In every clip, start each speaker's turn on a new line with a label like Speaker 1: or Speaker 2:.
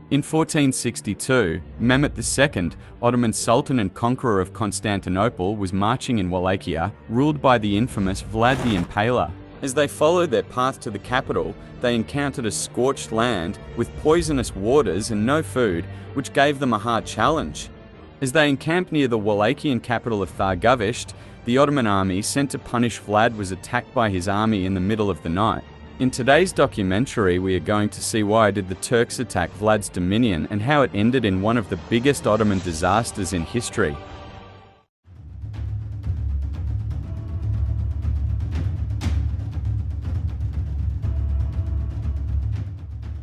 Speaker 1: In 1462, Mehmed II, Ottoman Sultan and conqueror of Constantinople, was marching in Wallachia, ruled by the infamous Vlad the Impaler. As they followed their path to the capital, they encountered a scorched land with poisonous waters and no food, which gave them a hard challenge. As they encamped near the Wallachian capital of Târgoviște, the Ottoman army sent to punish Vlad was attacked by his army in the middle of the night. In today's documentary, we are going to see why did the Turks attack Vlad's dominion and how it ended in one of the biggest Ottoman disasters in history.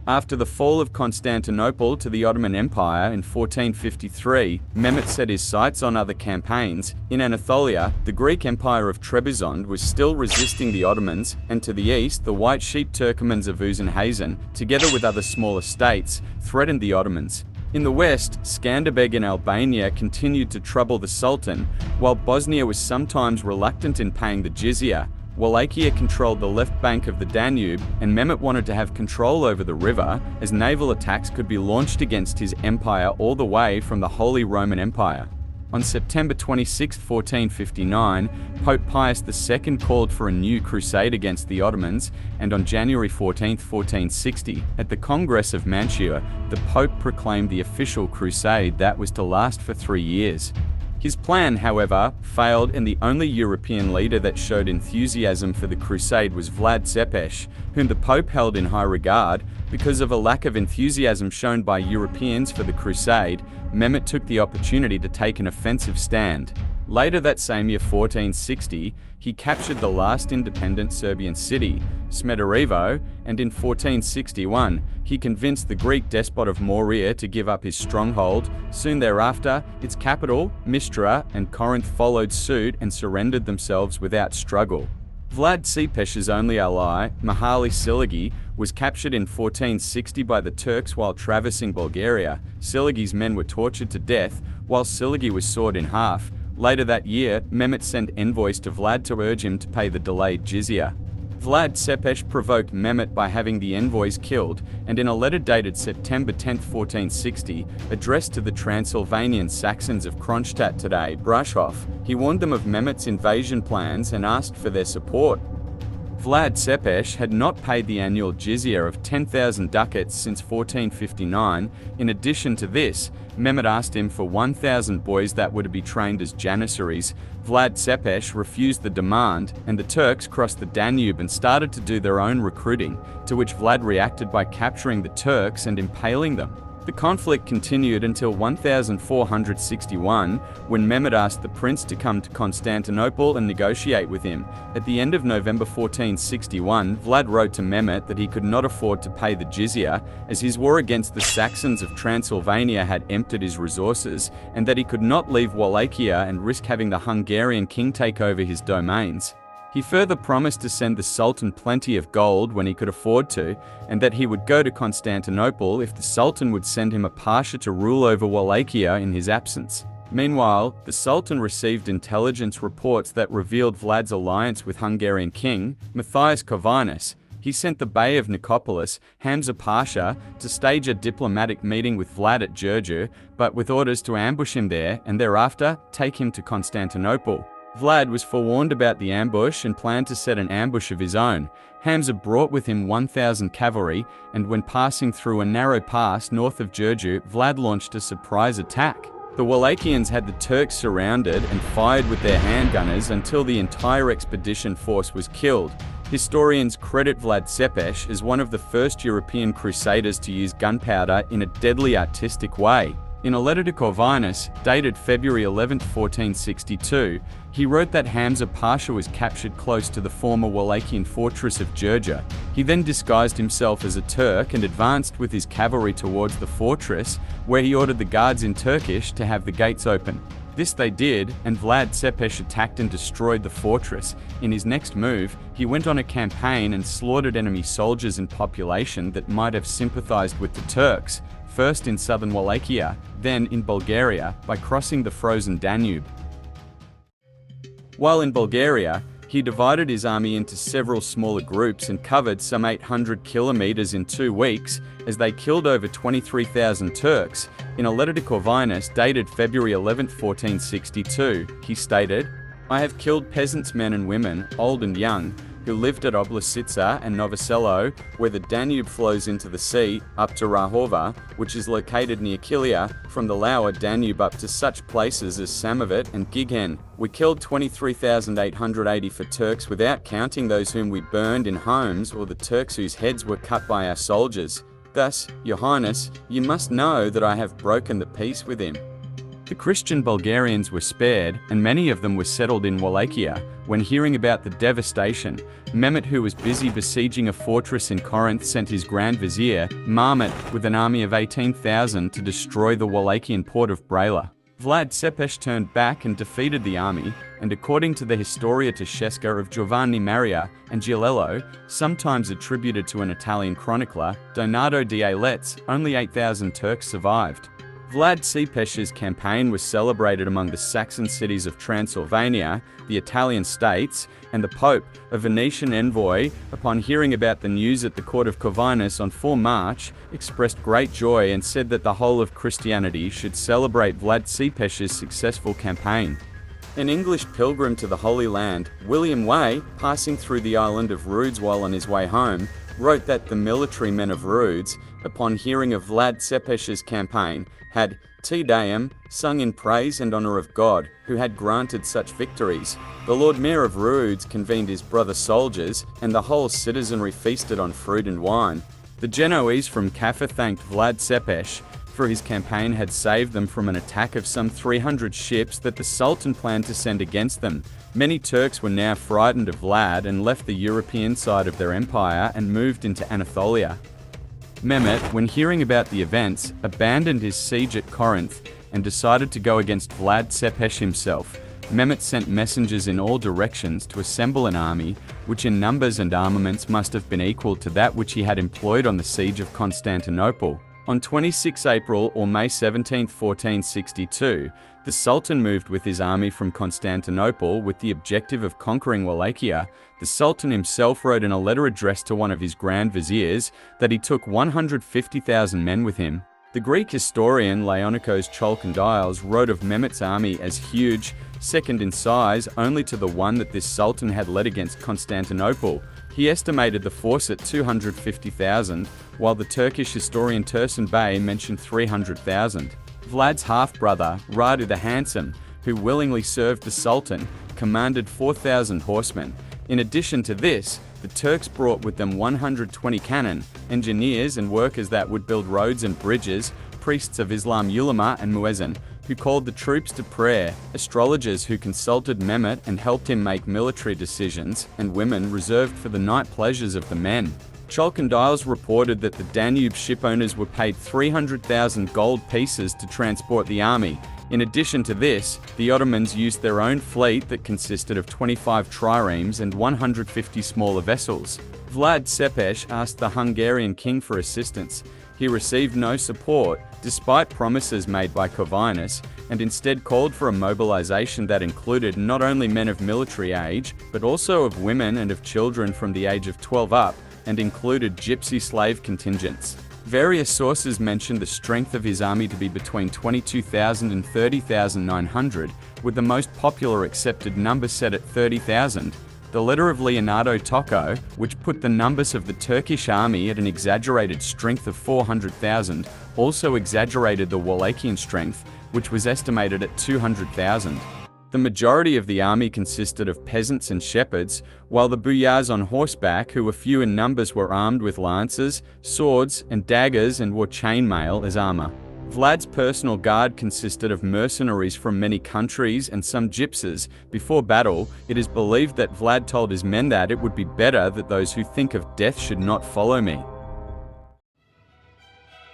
Speaker 1: After the fall of Constantinople to the Ottoman Empire in 1453, Mehmed set his sights on other campaigns. In Anatolia, the Greek Empire of Trebizond was still resisting the Ottomans, and to the east, the white sheep Turkomans of Uzunhazen, together with other smaller states, threatened the Ottomans. In the west, Skanderbeg in Albania continued to trouble the Sultan, while Bosnia was sometimes reluctant in paying the jizya. Wallachia controlled the left bank of the Danube, and Mehmed wanted to have control over the river, as naval attacks could be launched against his empire all the way from the Holy Roman Empire. On September 26, 1459, Pope Pius II called for a new crusade against the Ottomans, and on January 14, 1460, at the Congress of Mantua, the Pope proclaimed the official crusade that was to last for 3 years. His plan, however, failed, and the only European leader that showed enthusiasm for the crusade was Vlad Țepeș, whom the Pope held in high regard. Because of a lack of enthusiasm shown by Europeans for the crusade, Mehmed took the opportunity to take an offensive stand. Later that same year, 1460, he captured the last independent Serbian city, Smederevo, and in 1461, he convinced the Greek despot of Morea to give up his stronghold. Soon thereafter, its capital, Mistra, and Corinth followed suit and surrendered themselves without struggle. Vlad Țepeș's only ally, Mihail Silagi, was captured in 1460 by the Turks while traversing Bulgaria. Silagi's men were tortured to death, while Silagi was sawed in half. Later that year, Mehmed sent envoys to Vlad to urge him to pay the delayed jizya. Vlad Țepeș provoked Mehmed by having the envoys killed, and in a letter dated September 10, 1460, addressed to the Transylvanian Saxons of Kronstadt, today Brașov, he warned them of Mehmed's invasion plans and asked for their support. Vlad Țepeș had not paid the annual jizya of 10,000 ducats since 1459. In addition to this, Mehmed asked him for 1,000 boys that were to be trained as janissaries. Vlad Țepeș refused the demand, and the Turks crossed the Danube and started to do their own recruiting, to which Vlad reacted by capturing the Turks and impaling them. The conflict continued until 1461, when Mehmed asked the prince to come to Constantinople and negotiate with him. At the end of November 1461, Vlad wrote to Mehmed that he could not afford to pay the jizya, as his war against the Saxons of Transylvania had emptied his resources, and that he could not leave Wallachia and risk having the Hungarian king take over his domains. He further promised to send the Sultan plenty of gold when he could afford to, and that he would go to Constantinople if the Sultan would send him a pasha to rule over Wallachia in his absence. Meanwhile, the Sultan received intelligence reports that revealed Vlad's alliance with Hungarian king, Matthias Corvinus. He sent the Bey of Nicopolis, Hamza Pasha, to stage a diplomatic meeting with Vlad at Giurgiu, but with orders to ambush him there and thereafter take him to Constantinople. Vlad was forewarned about the ambush and planned to set an ambush of his own. Hamza brought with him 1,000 cavalry, and when passing through a narrow pass north of Giurgiu, Vlad launched a surprise attack. The Wallachians had the Turks surrounded and fired with their handgunners until the entire expedition force was killed. Historians credit Vlad Țepeș as one of the first European crusaders to use gunpowder in a deadly artistic way. In a letter to Corvinus, dated February 11, 1462, he wrote that Hamza Pasha was captured close to the former Wallachian fortress of Giurgiu. He then disguised himself as a Turk and advanced with his cavalry towards the fortress, where he ordered the guards in Turkish to have the gates open. This they did, and Vlad Țepeș attacked and destroyed the fortress. In his next move, he went on a campaign and slaughtered enemy soldiers and population that might have sympathized with the Turks, first in southern Wallachia, then in Bulgaria, by crossing the frozen Danube. While in Bulgaria, He divided his army into several smaller groups and covered some 800 kilometers in 2 weeks, as they killed over 23,000 Turks. In a letter to Corvinus dated February 11, 1462, he stated, "I have killed peasants, men and women, old and young, who lived at Oblasica and Novoselo, where the Danube flows into the sea, up to Rahova, which is located near Kilia, from the lower Danube up to such places as Samovet and Gighen. We killed 23,880 for Turks, without counting those whom we burned in homes, or the Turks whose heads were cut by our soldiers. Thus, Your Highness, you must know that I have broken the peace with him." The Christian Bulgarians were spared, and many of them were settled in Wallachia. When hearing about the devastation, Mehmed, who was busy besieging a fortress in Corinth, sent his Grand Vizier, Mehmed, with an army of 18,000 to destroy the Wallachian port of Braila. Vlad Cepes turned back and defeated the army, and according to the Historia Toscesca of Giovanni Maria Angiolello, sometimes attributed to an Italian chronicler, Donato di Ailet's, only 8,000 Turks survived. Vlad Cepes's campaign was celebrated among the Saxon cities of Transylvania, the Italian states, and the Pope, a Venetian envoy, upon hearing about the news at the court of Corvinus on 4 March, expressed great joy and said that the whole of Christianity should celebrate Vlad Cepes's successful campaign. An English pilgrim to the Holy Land, William Way, passing through the island of Rhodes while on his way home, wrote that the military men of Rhodes, upon hearing of Vlad Cepes's campaign, had Te Deum sung in praise and honour of God, who had granted such victories. The Lord Mayor of Rhodes convened his brother soldiers, and the whole citizenry feasted on fruit and wine. The Genoese from Kaffa thanked Vlad Cepes, for his campaign had saved them from an attack of some 300 ships that the Sultan planned to send against them. Many Turks were now frightened of Vlad and left the European side of their empire and moved into Anatolia. Mehmed, when hearing about the events, abandoned his siege at Corinth and decided to go against Vlad Cepes himself. Mehmed sent messengers in all directions to assemble an army, which in numbers and armaments must have been equal to that which he had employed on the siege of Constantinople. On 26 April or May 17, 1462, the Sultan moved with his army from Constantinople with the objective of conquering Wallachia. The Sultan himself wrote in a letter addressed to one of his Grand Viziers that he took 150,000 men with him. The Greek historian Leonikos Chalkondyles wrote of Mehmed's army as huge, second in size only to the one that this Sultan had led against Constantinople. He estimated the force at 250,000, while the Turkish historian Tursun Bey mentioned 300,000. Vlad's half-brother, Radu the Handsome, who willingly served the Sultan, commanded 4,000 horsemen. In addition to this, the Turks brought with them 120 cannon, engineers and workers that would build roads and bridges, priests of Islam ulama and muezzin, who called the troops to prayer, astrologers who consulted Mehmed and helped him make military decisions, and women reserved for the night pleasures of the men. Chalkondyles reported that the Danube shipowners were paid 300,000 gold pieces to transport the army. In addition to this, the Ottomans used their own fleet that consisted of 25 triremes and 150 smaller vessels. Vlad Cepes asked the Hungarian king for assistance. He received no support, despite promises made by Corvinus, and instead called for a mobilization that included not only men of military age, but also of women and of children from the age of 12 up, and included gypsy slave contingents. Various sources mention the strength of his army to be between 22,000 and 30,900, with the most popular accepted number set at 30,000. The letter of Leonardo Tocco, which put the numbers of the Turkish army at an exaggerated strength of 400,000, also exaggerated the Wallachian strength, which was estimated at 200,000. The majority of the army consisted of peasants and shepherds, while the boyars on horseback, who were few in numbers, were armed with lances, swords, and daggers and wore chainmail as armor. Vlad's personal guard consisted of mercenaries from many countries and some gypsies. Before battle, it is believed that Vlad told his men that it would be better that those who think of death should not follow me.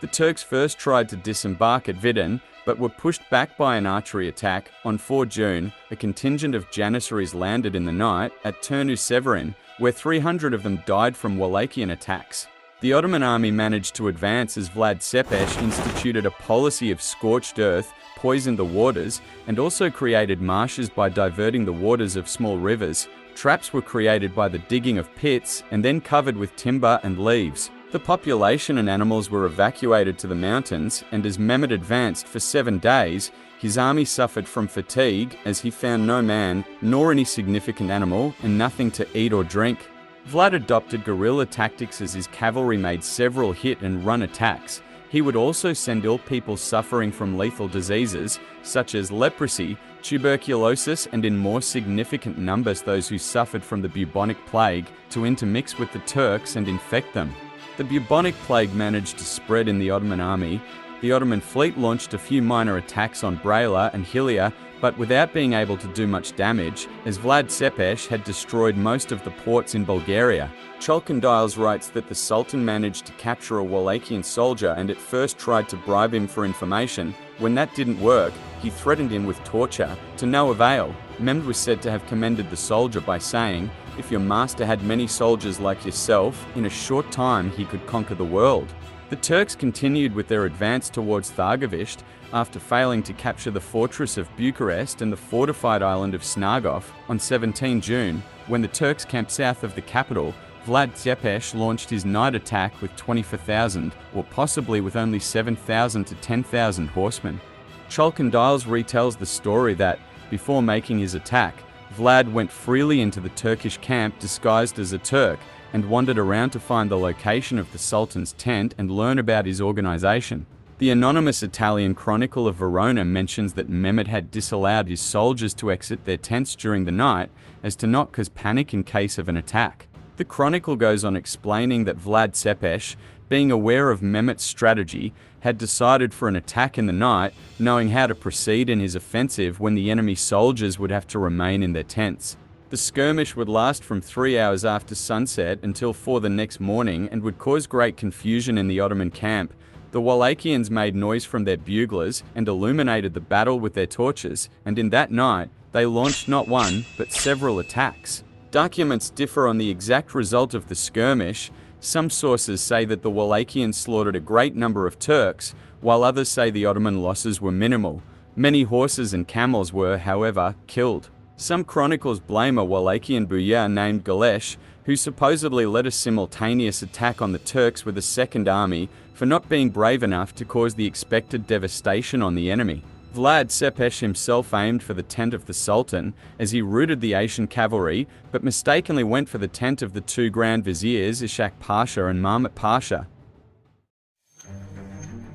Speaker 1: The Turks first tried to disembark at Vidin, but were pushed back by an archery attack. On 4 June, a contingent of Janissaries landed in the night at Turnu Severin, where 300 of them died from Wallachian attacks. The Ottoman army managed to advance as Vlad Cepes instituted a policy of scorched earth, poisoned the waters, and also created marshes by diverting the waters of small rivers. Traps were created by the digging of pits and then covered with timber and leaves. The population and animals were evacuated to the mountains, and as Mehmed advanced for 7 days, his army suffered from fatigue as he found no man, nor any significant animal, and nothing to eat or drink. Vlad adopted guerrilla tactics as his cavalry made several hit-and-run attacks. He would also send ill people suffering from lethal diseases, such as leprosy, tuberculosis, and in more significant numbers those who suffered from the bubonic plague, to intermix with the Turks and infect them. The bubonic plague managed to spread in the Ottoman army. The Ottoman fleet launched a few minor attacks on Braila and Hillia, but without being able to do much damage, as Vlad Țepeș had destroyed most of the ports in Bulgaria. Chalcondyles writes that the Sultan managed to capture a Wallachian soldier and at first tried to bribe him for information. When that didn't work, he threatened him with torture, to no avail. Mehmed was said to have commended the soldier by saying, "If your master had many soldiers like yourself, in a short time he could conquer the world." The Turks continued with their advance towards Târgoviște after failing to capture the fortress of Bucharest and the fortified island of Snargov. On 17 June, when the Turks camped south of the capital, Vlad Țepeș launched his night attack with 24,000, or possibly with only 7,000 to 10,000 horsemen. Chalcondyles retells the story that, before making his attack, Vlad went freely into the Turkish camp disguised as a Turk and wandered around to find the location of the Sultan's tent and learn about his organization. The anonymous Italian Chronicle of Verona mentions that Mehmed had disallowed his soldiers to exit their tents during the night as to not cause panic in case of an attack. The chronicle goes on explaining that Vlad Țepeș, being aware of Mehmed's strategy, had decided for an attack in the night, knowing how to proceed in his offensive when the enemy soldiers would have to remain in their tents. The skirmish would last from 3 hours after sunset until 4 the next morning and would cause great confusion in the Ottoman camp. The Wallachians made noise from their buglers and illuminated the battle with their torches, and in that night, they launched not one, but several attacks. Documents differ on the exact result of the skirmish. Some sources say that the Wallachians slaughtered a great number of Turks, while others say the Ottoman losses were minimal. Many horses and camels were, however, killed. Some chronicles blame a Wallachian boyar named Galesh, who supposedly led a simultaneous attack on the Turks with a second army, for not being brave enough to cause the expected devastation on the enemy. Vlad Țepeș himself aimed for the tent of the Sultan, as he routed the Asian cavalry, but mistakenly went for the tent of the two Grand Viziers Ishak Pasha and Mehmet Pasha.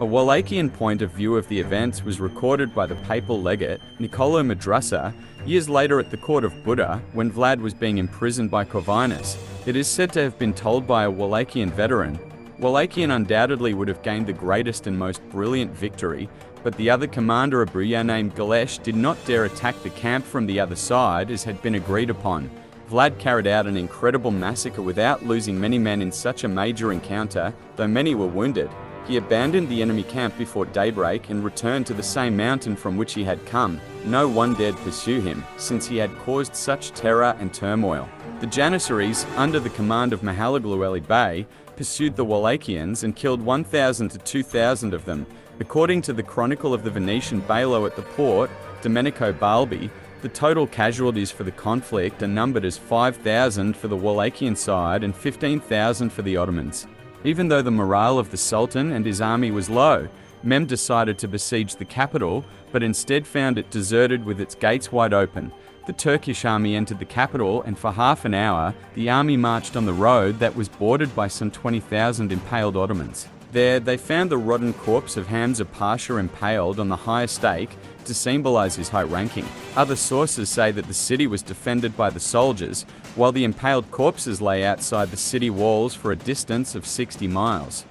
Speaker 1: A Wallachian point of view of the events was recorded by the papal legate, Nicolo Madrasa, years later at the court of Buda, when Vlad was being imprisoned by Corvinus. It is said to have been told by a Wallachian veteran. Wallachian undoubtedly would have gained the greatest and most brilliant victory, but the other commander, a boyar named Galesh, did not dare attack the camp from the other side as had been agreed upon. Vlad carried out an incredible massacre without losing many men in such a major encounter, though many were wounded. He abandoned the enemy camp before daybreak and returned to the same mountain from which he had come. No one dared pursue him, since he had caused such terror and turmoil. The Janissaries, under the command of Mihailoglu Ali Bey, pursued the Wallachians and killed 1,000 to 2,000 of them. According to the chronicle of the Venetian bailo at the port, Domenico Balbi, the total casualties for the conflict are numbered as 5,000 for the Wallachian side and 15,000 for the Ottomans. Even though the morale of the Sultan and his army was low, Mehmed decided to besiege the capital, but instead found it deserted with its gates wide open. The Turkish army entered the capital, and for half an hour, the army marched on the road that was bordered by some 20,000 impaled Ottomans. There, they found the rotten corpse of Hamza Pasha impaled on the highest stake to symbolize his high ranking. Other sources say that the city was defended by the soldiers, while the impaled corpses lay outside the city walls for a distance of 60 miles.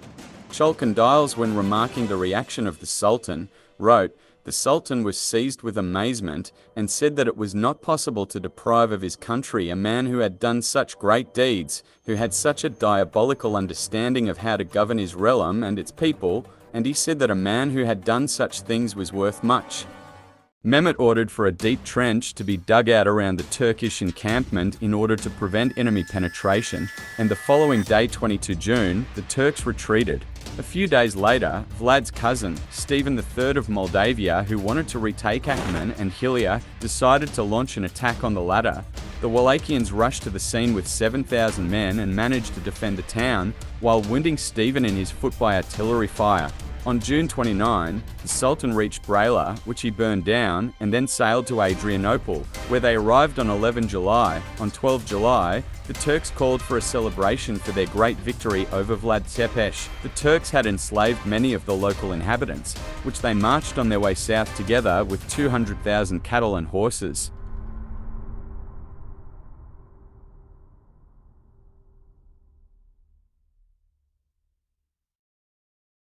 Speaker 1: Chalcondyles, when remarking the reaction of the Sultan, wrote, "The Sultan was seized with amazement and said that it was not possible to deprive of his country a man who had done such great deeds, who had such a diabolical understanding of how to govern his realm and its people, and he said that a man who had done such things was worth much." Mehmed ordered for a deep trench to be dug out around the Turkish encampment in order to prevent enemy penetration, and the following day, 22 June, the Turks retreated. A few days later, Vlad's cousin, Stephen III of Moldavia, who wanted to retake Ottoman and Hillia, decided to launch an attack on the latter. The Wallachians rushed to the scene with 7,000 men and managed to defend the town, while wounding Stephen in his foot by artillery fire. On June 29, the Sultan reached Braila, which he burned down, and then sailed to Adrianople, where they arrived on 11 July. On 12 July, the Turks called for a celebration for their great victory over Vlad the Impaler. The Turks had enslaved many of the local inhabitants, which they marched on their way south together with 200,000 cattle and horses.